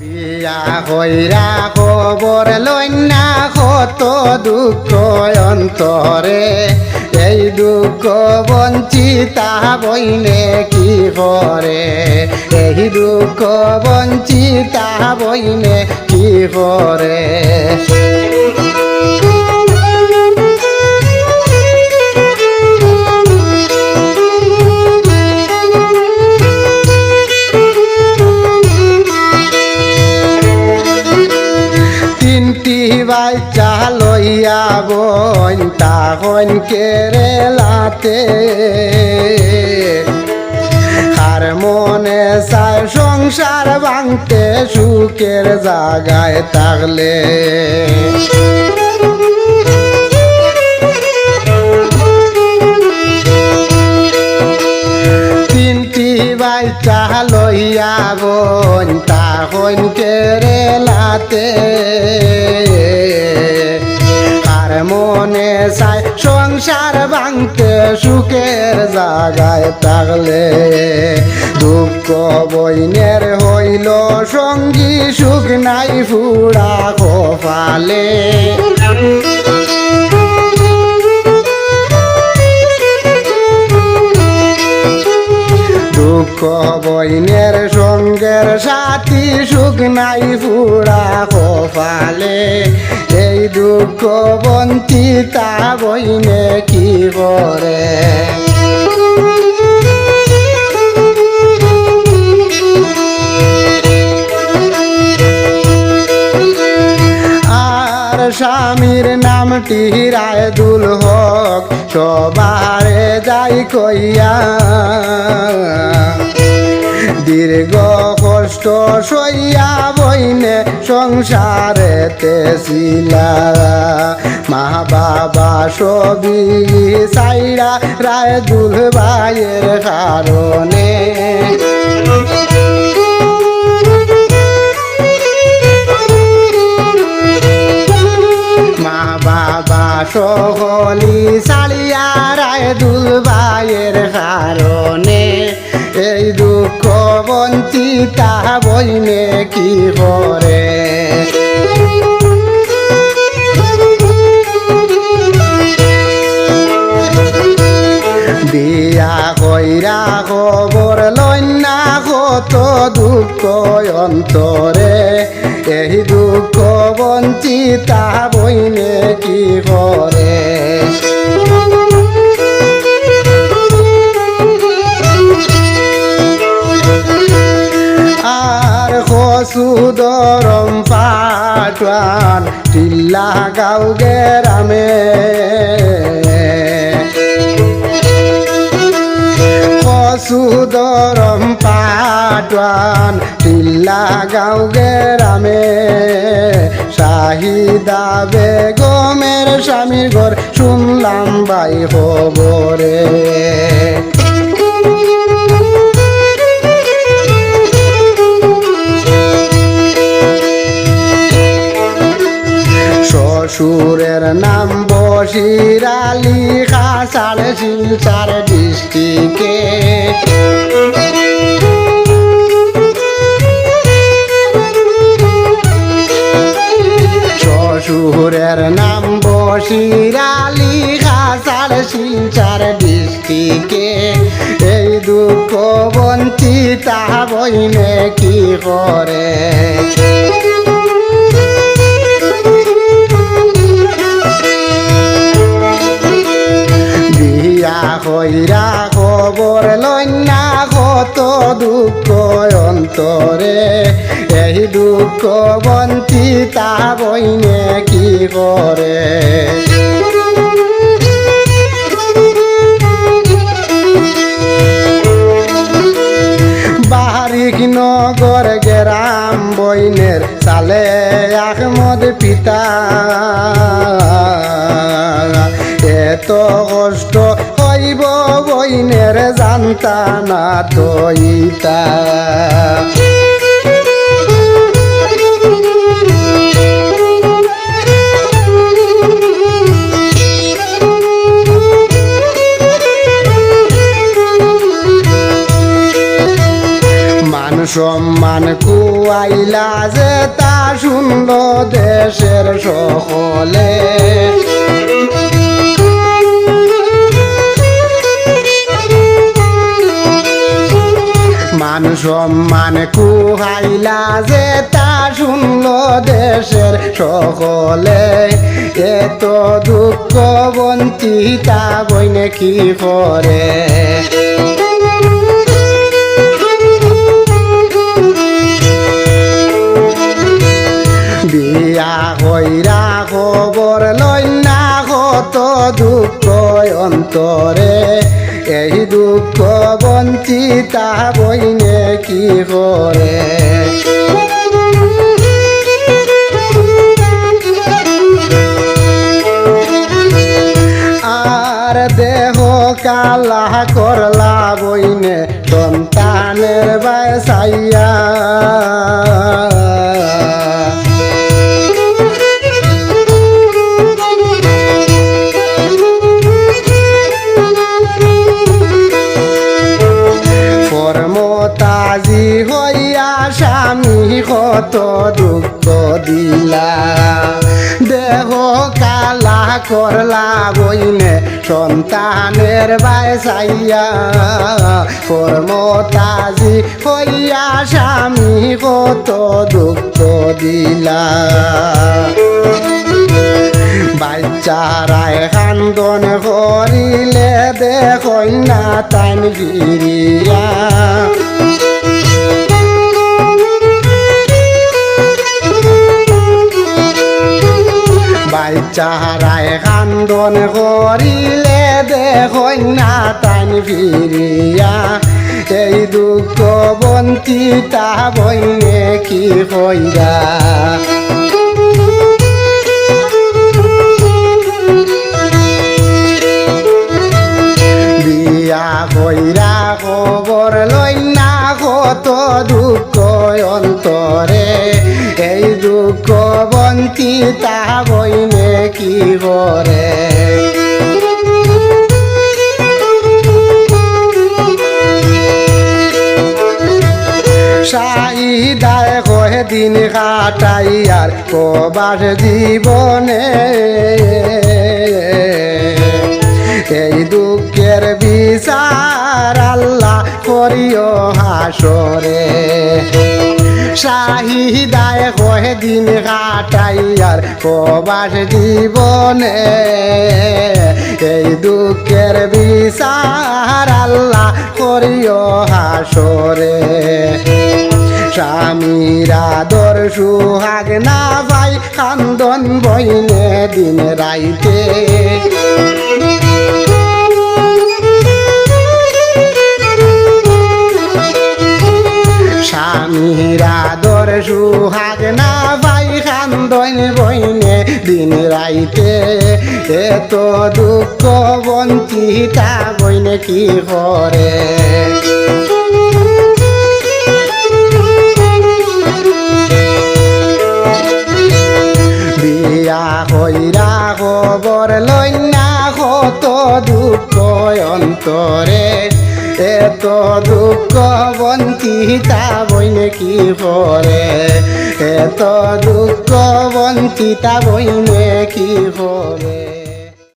বিয়া হইরা খবর লইনা কত দুঃখ অন্তরে, এই দুঃখ বঞ্চিতা বইনে কি করে, এই দুঃখ বঞ্চিতা বইনে কি করে। বাচ্চা লইয়া বোন তখন কেরেলাতে, আর মনে চায় সংসার ভাঙতে সুখের জায়গায় থাকলে। তিনটি বাচ্চা লইয়া বোন তখন কেরেলাতে, মনে চায় সংসার ভাঙতে সুখের জায়গায় থাকলে। দুঃখ বইনের হইল সঙ্গী সুখ নাই ফুড়া কপালে। দুঃখ বইনের সঙ্গের সাথী সুখ নাই ফুড়া কপালে। এই দুঃখ বঞ্চিতা বইনে কি করে। আর স্বামীর নামটি রায়দুল হক সবারে যাই কইয়া, দীর্ঘ কষ্ট সইয়া বইনে সংসারেতে ছিলা। মা বাবা সবই সাইরা রায়দুল ভাইয়ের কারণে, মা বাবা সকলি সালিয়া রায়দুল ভাইয়ের কারণে। এই দুঃখ বঞ্চিতা বইনে কি করে। বিয়া কইরা খবর লইনা কত দুঃখ অন্তরে, এই দুঃখ বঞ্চিতা বইনে কি করে। আর কসুদরম পাটওয়ান টিল্লা গাঁও গেরামে, কসুদরম পাটওয়ান টিল্লা গাঁও গেরামে। শাহিদা বেগমের স্বামীর ঘর শুনলাম বাই খবরে। শ্বশুরের নাম বশির আলী, খাসার শিলচর ডিস্ট্রিক্টে। শ্বশুরের নাম বশির আলী, খাসার শিলচর ডিস্ট্রিক্টে। এই দুঃখ বঞ্চিতা বইনে কি করে। হইরা খবর লইনা কত দুঃখ অন্তরে, এই দুঃখ বঞ্চিতা বইনে কি করে। বারিক নগর গ্রাম বইনের সালে আহমদ পিতা, এত কষ্ট হইব বইনের জানতা না তো ইতা। মান সম্মান কুয়া কুয়াইলা যে তা শুনল দেশের সকলে মান সম্মান কুহাইলা যে তা শুনল দেশের সকলে এত দুঃখ বঞ্চিতা বইনে কি করে বিয়া হইরা খবর লই না কত দুঃখ অন্তরে এই দুঃখ বঞ্চিতা বইনে কি করে আর দেহ কালা করলা বইনে সন্তানের বাসাইয়া তাজি হইয়া স্বামী কত দুঃখ দিলা দেহ কালা করলা বইনে সন্তানের বাসাইয়া কর্মতাজি হইয়া স্বামী কত দুঃখ দিলা বাচ্চারায় কান্দন করিলে দেখই না তান ফিরিয়া বাচ্চারায় কান্দন করিলে দেখই না তান ফিরিয়া এই দুঃখ বঞ্চিতা বইনে কি কইরা বিয়া কইরা খবর লই না কত দুঃখ অন্তরে এই দুঃখ বঞ্চিতা বইনে কি করে শাহিদায় কয়ে দিন কাটাইয়ার প্রবাস জীবনে এই দুঃখের বিচার আল্লাহ করিও হাসরে শাহিদায় কয়ে দিন কাটাইয়ার প্রবাস জীবনে এই দুঃখের বিচার আল্লাহ করিও হাসরে স্বামীর আদর সুহাগ না ভাই কান্দন বইনে দিন রাইতে স্বামীর আদর সুহাগ না ভাই কান্দন বইনে দিন রাইতে এত দুঃখ বঞ্চিতা বইনে কি করে বিয়া কইরা খবর লই না কত দুঃখ অন্তরে এত দুঃখ বঞ্চিতা বইনে কি করে এত দুঃখ বঞ্চিতা বইনে কি করে।